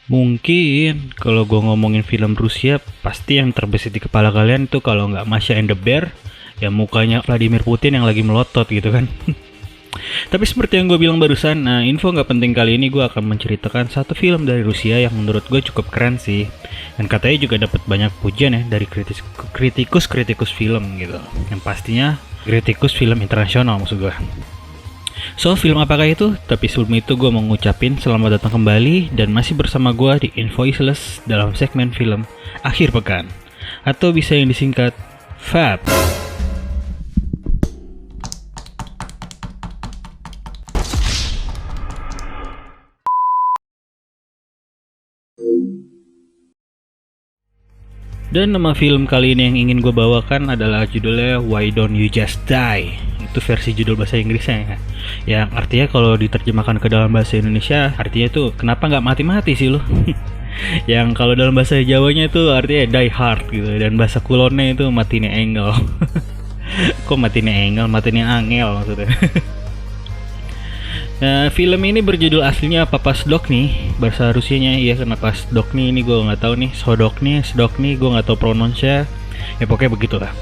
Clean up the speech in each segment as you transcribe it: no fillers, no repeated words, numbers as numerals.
Mungkin kalau gue ngomongin film Rusia, pasti yang terbesit di kepala kalian tuh kalau nggak Masha and the Bear, ya mukanya Vladimir Putin yang lagi melotot gitu kan. Tapi seperti yang gue bilang barusan, nah info nggak penting kali ini gue akan menceritakan satu film dari Rusia yang menurut gue cukup keren sih. Dan katanya juga dapat banyak pujian ya dari kritikus film gitu. Yang pastinya kritikus film internasional maksud gue. So, film apakah itu? Tapi sebelum itu gue mau ngucapin selamat datang kembali dan masih bersama gue di Invoiceless dalam segmen film Akhir Pekan. Atau bisa yang disingkat FAB. Dan nama film kali ini yang ingin gue bawakan adalah judulnya Why Don't You Just Die. Itu versi judul bahasa Inggrisnya ya. Yang artinya kalau diterjemahkan ke dalam bahasa Indonesia, artinya tuh kenapa nggak mati-mati sih lo? Yang kalau dalam bahasa Jawanya itu artinya die hard gitu. Dan bahasa kulonnya itu matine engel. Kok matine engel? Matine angel maksudnya. Nah, film ini berjudul aslinya Papas Dokny, bahasa Rusianya ya kenapa Dokny ini gue nggak tahu nih, Sodokny gue nggak tahu pronounce-nya, ya pokoknya begitulah.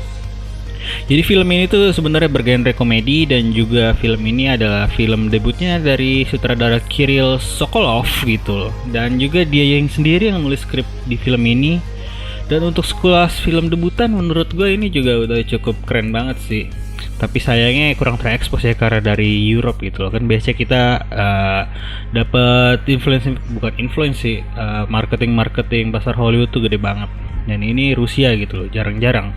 Jadi film ini tuh sebenarnya bergenre komedi dan juga film ini adalah film debutnya dari sutradara Kirill Sokolov gitu loh. Dan juga dia yang sendiri yang nulis skrip di film ini. Dan untuk sekelas film debutan menurut gue ini juga udah cukup keren banget sih. Tapi sayangnya kurang terekspos ya karena dari Europe gitu loh. Kan biasanya kita dapat influence marketing pasar Hollywood tuh gede banget. Dan ini Rusia gitu loh, jarang-jarang.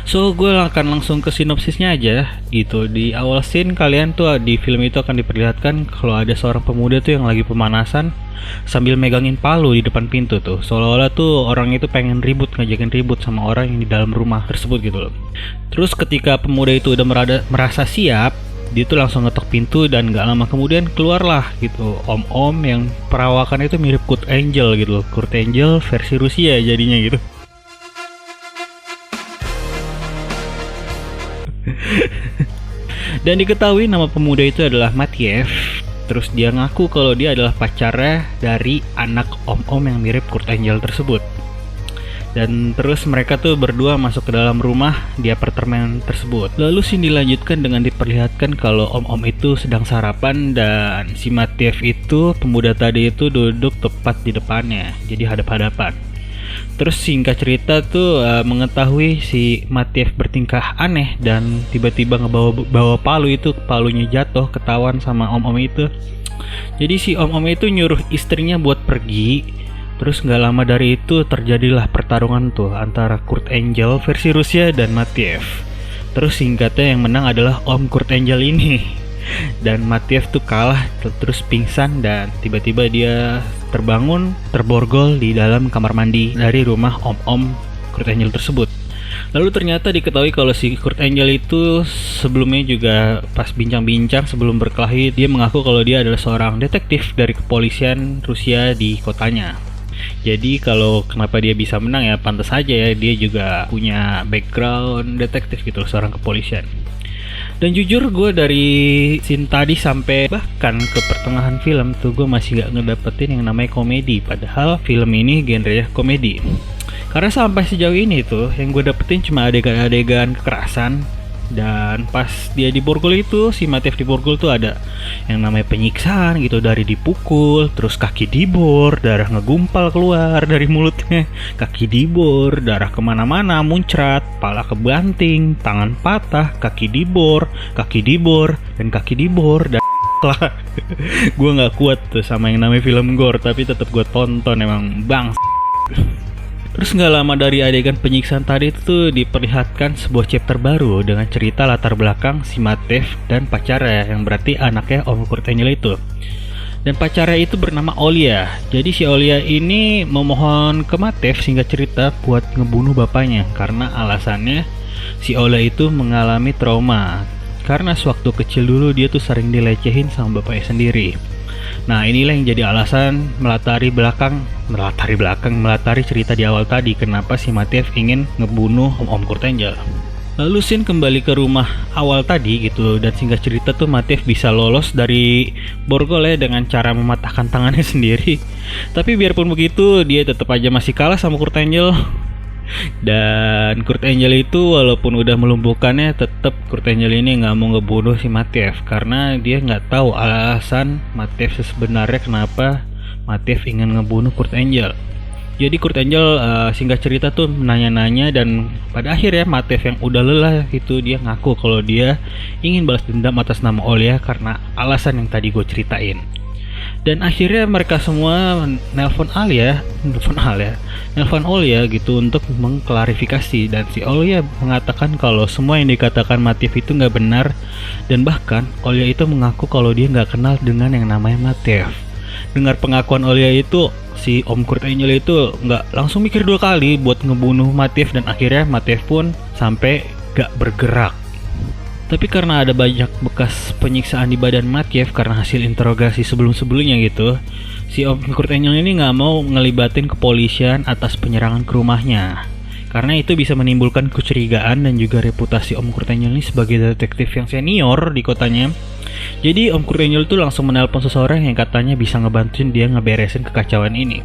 So gue akan langsung ke sinopsisnya aja gitu. Di awal scene kalian tuh di film itu akan diperlihatkan kalau ada seorang pemuda tuh yang lagi pemanasan sambil megangin palu di depan pintu tuh. Seolah-olah tuh orang itu pengen ngajakin ribut sama orang yang di dalam rumah tersebut gitu loh. Terus ketika pemuda itu udah merasa siap, dia tuh langsung ngetok pintu dan gak lama kemudian keluarlah gitu om-om yang perawakannya itu mirip Kurt Angel gitu loh. Kurt Angel versi Rusia jadinya gitu. Dan diketahui nama pemuda itu adalah Matiev. Terus dia ngaku kalau dia adalah pacarnya dari anak om-om yang mirip Kurt Angel tersebut. Dan terus mereka tuh berdua masuk ke dalam rumah di apartemen tersebut. Lalu scene dilanjutkan dengan diperlihatkan kalau om-om itu sedang sarapan dan si Matiev itu, pemuda tadi itu duduk tepat di depannya, jadi hadap-hadapan. Terus singkat cerita tuh mengetahui si Matiev bertingkah aneh dan tiba-tiba bawa palu itu, palunya jatuh ketahuan sama om-om itu. Jadi si om-om itu nyuruh istrinya buat pergi. Terus nggak lama dari itu terjadilah pertarungan tuh antara Kurt Angel versi Rusia dan Matiev. Terus singkatnya yang menang adalah Om Kurt Angel ini. Dan Matiev tuh kalah terus pingsan dan tiba-tiba dia terborgol di dalam kamar mandi dari rumah om-om Kurt Angel tersebut. Lalu ternyata diketahui kalau si Kurt Angel itu sebelumnya juga pas bincang-bincang sebelum berkelahi, dia mengaku kalau dia adalah seorang detektif dari kepolisian Rusia di kotanya. Jadi kalau kenapa dia bisa menang ya pantas aja ya, dia juga punya background detektif gitu, seorang kepolisian. Dan jujur gue dari scene tadi sampai bahkan ke pertengahan film tuh gue masih gak ngedapetin yang namanya komedi. Padahal film ini genrenya komedi. Karena sampai sejauh ini tuh yang gue dapetin cuma adegan-adegan kekerasan. Dan pas dia diborgol itu, si Matiev diborgol tuh ada yang namanya penyiksaan gitu, dari dipukul, terus kaki dibor, darah ngegumpal keluar dari mulutnya, kaki dibor, darah kemana-mana muncrat, pala kebanting, tangan patah, kaki dibor, dan kaki dibor, dan lah. Gue nggak kuat tuh sama yang namanya film gore, tapi tetap gue tonton emang bang. Terus nggak lama dari adegan penyiksaan tadi itu diperlihatkan sebuah chapter baru dengan cerita latar belakang si Matiev dan pacarnya yang berarti anaknya Om Kurt Angel itu. Dan pacarnya itu bernama Olia. Jadi si Olia ini memohon ke Matiev singkat cerita buat ngebunuh bapaknya karena alasannya si Olia itu mengalami trauma. Karena sewaktu kecil dulu dia tuh sering dilecehin sama bapaknya sendiri. Nah inilah yang jadi alasan melatari cerita di awal tadi kenapa si Matiev ingin ngebunuh Om Kurt Angel. Lalu Shin kembali ke rumah awal tadi gitu, dan singkat cerita tuh Matev bisa lolos dari borgol ya dengan cara mematahkan tangannya sendiri. Tapi biarpun begitu dia tetap aja masih kalah sama Kurt Angel. Dan Kurt Angel itu walaupun udah melumpuhkannya, tetap Kurt Angel ini nggak mau ngebunuh si Matev karena dia nggak tahu alasan Matev sebenarnya kenapa Matev ingin ngebunuh Kurt Angel. Jadi Kurt Angel singkat cerita tuh nanya-nanya, dan pada akhirnya Matev yang udah lelah itu dia ngaku kalau dia ingin balas dendam atas nama Olia karena alasan yang tadi gue ceritain. Dan akhirnya mereka semua nelpon Olia gitu untuk mengklarifikasi, dan si Olia mengatakan kalau semua yang dikatakan Matev itu nggak benar, dan bahkan Olia itu mengaku kalau dia nggak kenal dengan yang namanya Matev. Dengar pengakuan Olia itu, si Om Kurt Angel itu nggak langsung mikir 2 kali buat ngebunuh Matev, dan akhirnya Matev pun sampai gak bergerak. Tapi karena ada banyak bekas penyiksaan di badan Matev karena hasil interogasi sebelum-sebelumnya gitu, si Om Kurt Angel ini nggak mau ngelibatin kepolisian atas penyerangan ke rumahnya, karena itu bisa menimbulkan kecurigaan dan juga reputasi Om Kurt Angel ini sebagai detektif yang senior di kotanya. Jadi Om Kurt Angel tuh langsung menelpon seseorang yang katanya bisa ngebantuin dia ngeberesin kekacauan ini.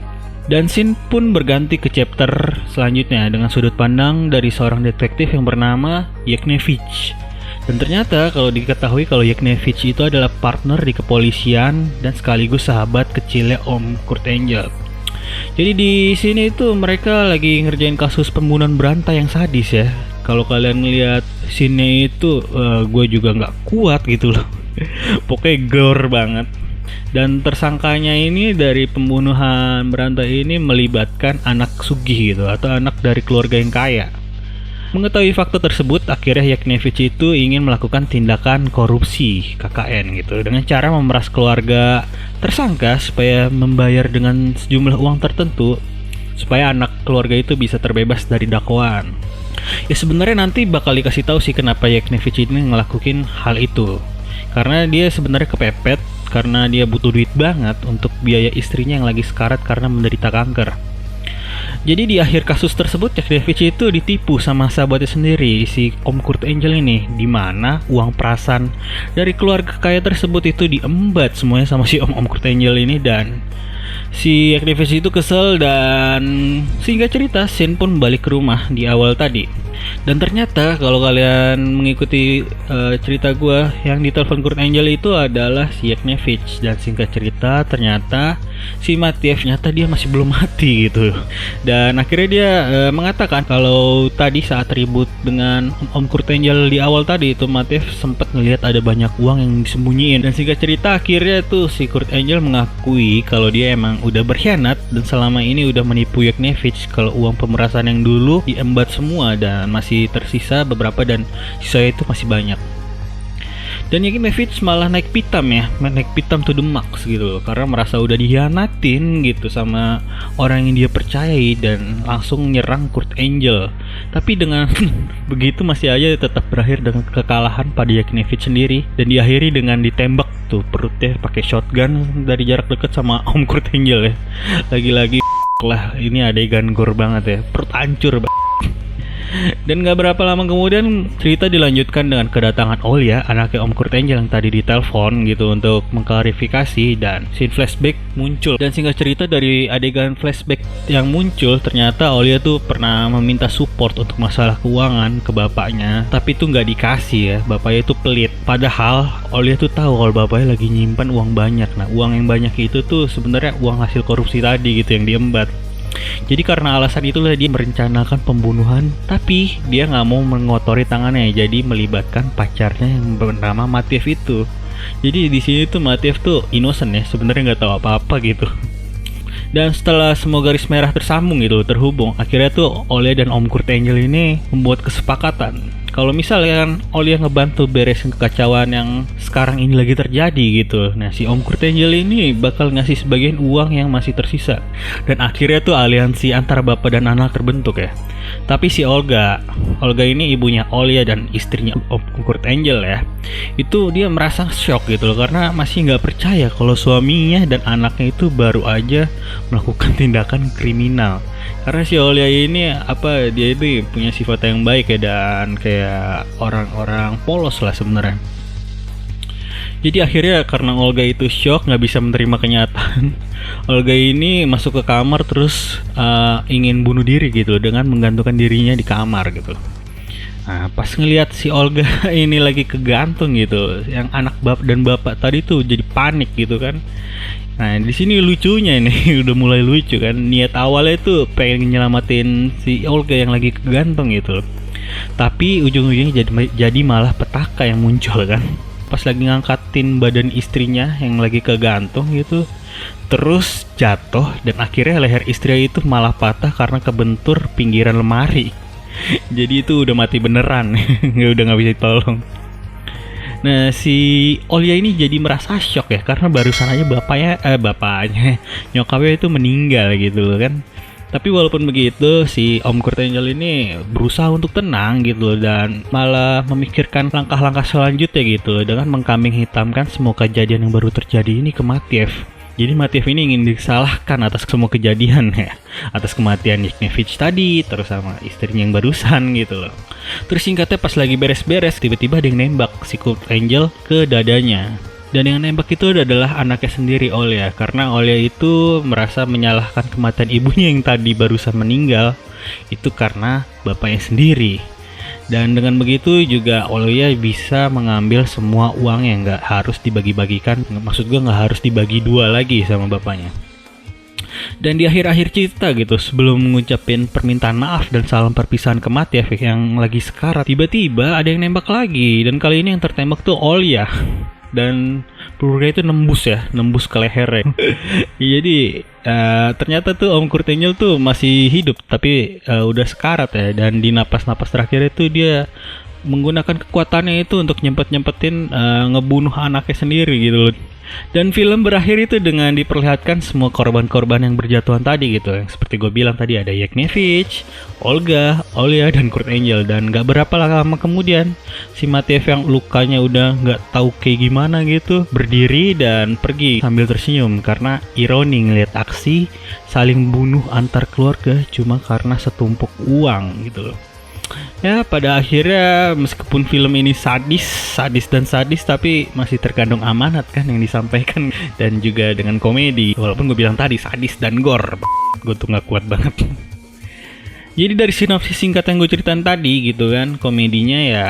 Dan scene pun berganti ke chapter selanjutnya dengan sudut pandang dari seorang detektif yang bernama Yeknevich. Dan ternyata kalau diketahui kalau Yeknevich itu adalah partner di kepolisian dan sekaligus sahabat kecilnya Om Kurt Angel. Jadi di sini itu mereka lagi ngerjain kasus pembunuhan berantai yang sadis ya. Kalau kalian lihat scene-nya itu gue juga nggak kuat gitu loh. Pokoknya gore banget. Dan tersangkanya ini dari pembunuhan berantai ini melibatkan anak sugih gitu, atau anak dari keluarga yang kaya. Mengetahui fakta tersebut, akhirnya Yeknevich itu ingin melakukan tindakan korupsi KKN gitu, dengan cara memeras keluarga tersangka supaya membayar dengan sejumlah uang tertentu supaya anak keluarga itu bisa terbebas dari dakwaan. Ya sebenarnya nanti bakal dikasih tahu sih kenapa Yeknevich ini ngelakuin hal itu. Karena dia sebenarnya kepepet karena dia butuh duit banget untuk biaya istrinya yang lagi sekarat karena menderita kanker. Jadi di akhir kasus tersebut Yeknevich itu ditipu sama sahabatnya sendiri, si Om Kurt Angel ini, di mana uang perasan dari keluarga kaya tersebut itu diembat semuanya sama si Om Kurt Angel ini. Dan si Yeknevich itu kesel, dan singkat cerita Shin pun balik ke rumah di awal tadi. Dan ternyata kalau kalian mengikuti cerita gue, yang ditelepon Kurt Angel itu adalah si Yeknevich. Dan singkat cerita ternyata si Matev nyata dia masih belum mati gitu. Dan akhirnya dia mengatakan kalau tadi saat ribut dengan Om Kurt Angel di awal tadi itu Matev sempat ngelihat ada banyak uang yang disembunyiin. Dan singkat cerita akhirnya tuh si Kurt Angel mengakui kalau dia emang udah berkhianat dan selama ini udah menipu Yeknevich kalau uang pemerasan yang dulu diembat semua dan masih tersisa beberapa, dan sisanya itu masih banyak. Dan Yeknevich malah naik pitam to the max gitu loh, karena merasa udah dihianatin gitu sama orang yang dia percayai, dan langsung nyerang Kurt Angel. Tapi dengan begitu masih aja tetap berakhir dengan kekalahan pada Yeknevich sendiri, dan diakhiri dengan ditembak tuh perutnya pakai shotgun dari jarak dekat sama Om Kurt Angel ya. Lagi-lagi lah, ini adegan gore banget ya, perut hancur banget. Dan gak berapa lama kemudian cerita dilanjutkan dengan kedatangan Olia, anaknya Om Kurt Angel yang tadi ditelepon gitu untuk mengklarifikasi, dan scene flashback muncul. Dan singkat cerita dari adegan flashback yang muncul, ternyata Olia tuh pernah meminta support untuk masalah keuangan ke bapaknya, tapi tuh gak dikasih ya, bapaknya itu pelit. Padahal Olia tuh tahu kalau bapaknya lagi nyimpan uang banyak. Nah uang yang banyak itu tuh sebenarnya uang hasil korupsi tadi gitu yang diembat. Jadi karena alasan itulah dia merencanakan pembunuhan, tapi dia nggak mau mengotori tangannya, jadi melibatkan pacarnya yang bernama Matev itu. Jadi di sini tuh Matev tuh innocent ya, sebenarnya nggak tahu apa-apa gitu. Dan setelah semua garis merah tersambung gitu, terhubung, akhirnya tuh Olia dan Om Kurt Angel ini membuat kesepakatan kalau misalnya Olia ngebantu beresin kekacauan yang sekarang ini lagi terjadi gitu, nah si Om Kurt Angel ini bakal ngasih sebagian uang yang masih tersisa. Dan akhirnya tuh aliansi antara bapak dan anak terbentuk ya. Tapi si Olga ini ibunya Olia dan istrinya Om Kurt Angel ya, itu dia merasa shock gitu loh, karena masih nggak percaya kalau suaminya dan anaknya itu baru aja melakukan tindakan kriminal. Karena si Olia ini dia itu punya sifat yang baik ya, dan kayak kayak orang-orang polos lah sebenarnya. Jadi akhirnya karena Olga itu shock, nggak bisa menerima kenyataan, Olga ini masuk ke kamar terus ingin bunuh diri gitu dengan menggantungkan dirinya di kamar gitu. Nah, pas ngelihat si Olga ini lagi kegantung gitu, yang anak dan bapak tadi tuh jadi panik gitu kan. Nah, di sini lucunya ini udah mulai lucu kan. Niat awalnya tuh pengen nyelamatin si Olga yang lagi kegantung gitu. Tapi ujung-ujungnya jadi malah petaka yang muncul kan. Pas lagi ngangkatin badan istrinya yang lagi kegantung gitu, terus jatuh dan akhirnya leher istrinya itu malah patah karena kebentur pinggiran lemari. Jadi itu udah mati beneran, udah nggak bisa ditolong. Nah, si Olya ini jadi merasa shock ya karena barusan aja bapaknya nyokapnya itu meninggal gitu loh kan. Tapi walaupun begitu, si Om Kurt Angel ini berusaha untuk tenang gitu dan malah memikirkan langkah-langkah selanjutnya gitu dengan mengkambing hitamkan semua kejadian yang baru terjadi ini ke Matiev. Jadi Matiev ini ingin disalahkan atas semua kejadian ya, atas kematian Yeknevich tadi, terus sama istrinya yang barusan gitu loh. Terus singkatnya pas lagi beres-beres, tiba-tiba ada yang nembak si Kurt Angel ke dadanya. Dan yang nembak itu adalah anaknya sendiri, Olya. Karena Olya itu merasa menyalahkan kematian ibunya yang tadi barusan meninggal itu karena bapaknya sendiri. Dan dengan begitu juga Olya bisa mengambil semua uang yang nggak harus dibagi-bagikan. Maksud gue nggak harus dibagi dua lagi sama bapaknya. Dan di akhir-akhir cerita gitu, sebelum mengucapin permintaan maaf dan salam perpisahan ke Matiev yang lagi sekarat, tiba-tiba ada yang nembak lagi. Dan kali ini yang tertembak tuh Olya. Dan pelurunya itu nembus ke lehernya. Jadi ternyata tuh Om Kurt Angel tuh masih hidup tapi udah sekarat ya. Dan di napas-napas terakhir itu dia menggunakan kekuatannya itu untuk nyempet-nyempetin ngebunuh anaknya sendiri gitu loh. Dan film berakhir itu dengan diperlihatkan semua korban-korban yang berjatuhan tadi gitu. Yang seperti gue bilang tadi ada Yeknevich, Olga, Olya, dan Kurt Angel. Dan gak berapa lama kemudian si Matiev yang lukanya udah gak tahu kayak gimana gitu berdiri dan pergi sambil tersenyum karena ironi ngeliat aksi saling bunuh antar keluarga cuma karena setumpuk uang gitu loh. Ya, pada akhirnya meskipun film ini sadis tapi masih terkandung amanat kan yang disampaikan dan juga dengan komedi. Walaupun gue bilang tadi sadis dan gore, gue tuh nggak kuat banget. Jadi dari sinopsis singkat yang gue ceritain tadi gitu kan, komedinya ya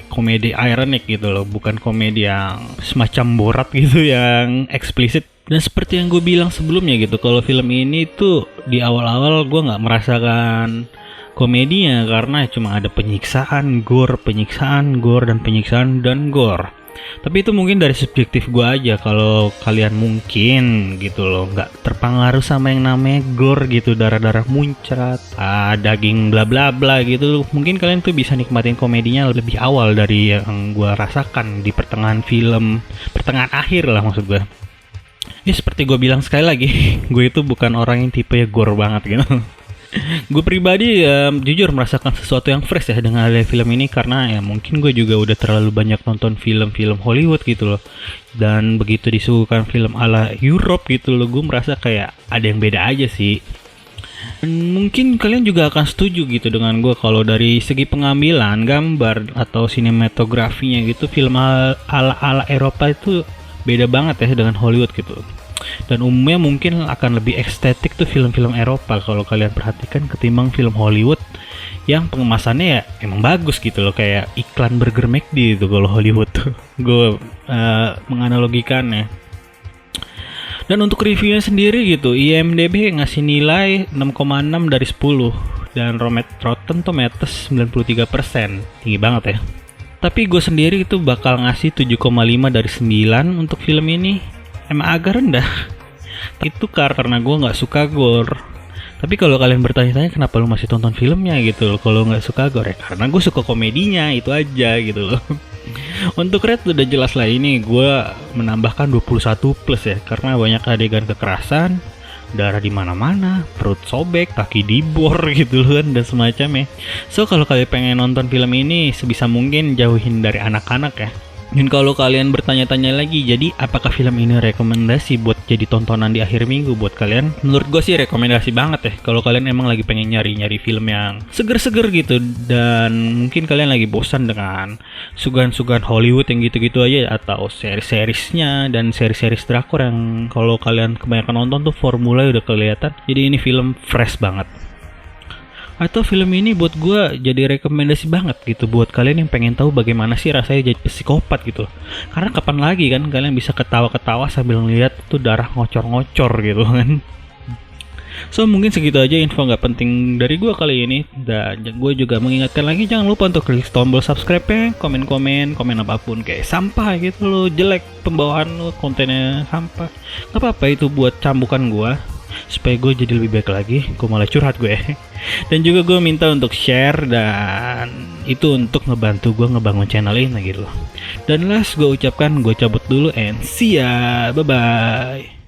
komedi ironic gitu loh, bukan komedi yang semacam Borat gitu yang eksplisit. Dan seperti yang gue bilang sebelumnya gitu, kalau film ini tuh di awal-awal gue nggak merasakan komedinya karena cuma ada penyiksaan, gore, dan gore. Tapi itu mungkin dari subjektif gue aja. Kalau kalian mungkin gitu loh nggak terpengaruh sama yang namanya gore gitu, darah-darah muncrat, daging bla bla bla gitu, mungkin kalian tuh bisa nikmatin komedinya lebih awal dari yang gue rasakan di pertengahan film, pertengahan akhir lah maksud gue. Ya seperti gue bilang sekali lagi, gue itu bukan orang yang tipe ya gore banget gitu. Gue pribadi jujur merasakan sesuatu yang fresh ya dengan adanya film ini karena ya mungkin gue juga udah terlalu banyak nonton film-film Hollywood gitu loh. Dan begitu disuguhkan film ala Europe gitu loh, gue merasa kayak ada yang beda aja sih. Dan mungkin kalian juga akan setuju gitu dengan gue kalau dari segi pengambilan gambar atau sinematografinya gitu, film ala Eropa itu beda banget ya dengan Hollywood gitu. Dan umumnya mungkin akan lebih estetik tuh film-film Eropa kalau kalian perhatikan ketimbang film Hollywood yang pengemasannya ya emang bagus gitu loh, kayak iklan burger McD itu kalau Hollywood tuh. Gue menganalogikannya. Dan untuk reviewnya sendiri gitu, IMDb ngasih nilai 6,6 dari 10 dan Rotten Tomatoes 93%. Tinggi banget ya. Tapi gue sendiri itu bakal ngasih 7,5 dari 9 untuk film ini. Emang agak rendah. Itu karena gue nggak suka gore. Tapi kalau kalian bertanya-tanya kenapa lu masih tonton filmnya gitu loh, kalau nggak suka gore, karena gue suka komedinya, itu aja gitu loh. Untuk rate udah jelas lah, ini gue menambahkan 21 plus ya, karena banyak adegan kekerasan, darah di mana-mana, perut sobek, kaki dibor gitu loh kan, dan semacamnya. So kalau kalian pengen nonton film ini sebisa mungkin jauhin dari anak-anak ya. Dan kalau kalian bertanya-tanya lagi, jadi apakah film ini rekomendasi buat jadi tontonan di akhir minggu buat kalian? Menurut gue sih rekomendasi banget ya. Kalau kalian emang lagi pengen nyari-nyari film yang seger-seger gitu, dan mungkin kalian lagi bosan dengan sugan-sugan Hollywood yang gitu-gitu aja, atau seri-serisnya dan seri-seris drakor yang kalau kalian kebanyakan nonton tuh formula udah kelihatan. Jadi ini film fresh banget. Atau film ini buat gue jadi rekomendasi banget gitu buat kalian yang pengen tahu bagaimana sih rasanya jadi psikopat gitu. Karena kapan lagi kan kalian bisa ketawa-ketawa sambil ngeliat tuh darah ngocor-ngocor gitu kan. So mungkin segitu aja info nggak penting dari gue kali ini. Dan gue juga mengingatkan lagi, jangan lupa untuk klik tombol subscribe-nya, komen apapun kayak sampah gitu lo, jelek pembawaan lo, kontennya sampah, nggak apa-apa, itu buat cambukan gue supaya gue jadi lebih baik lagi. Gue malah curhat gue. Dan juga gue minta untuk share, dan itu untuk ngebantu gue ngebangun channel ini gitu. Dan last gue ucapkan gue cabut dulu and see ya, bye bye.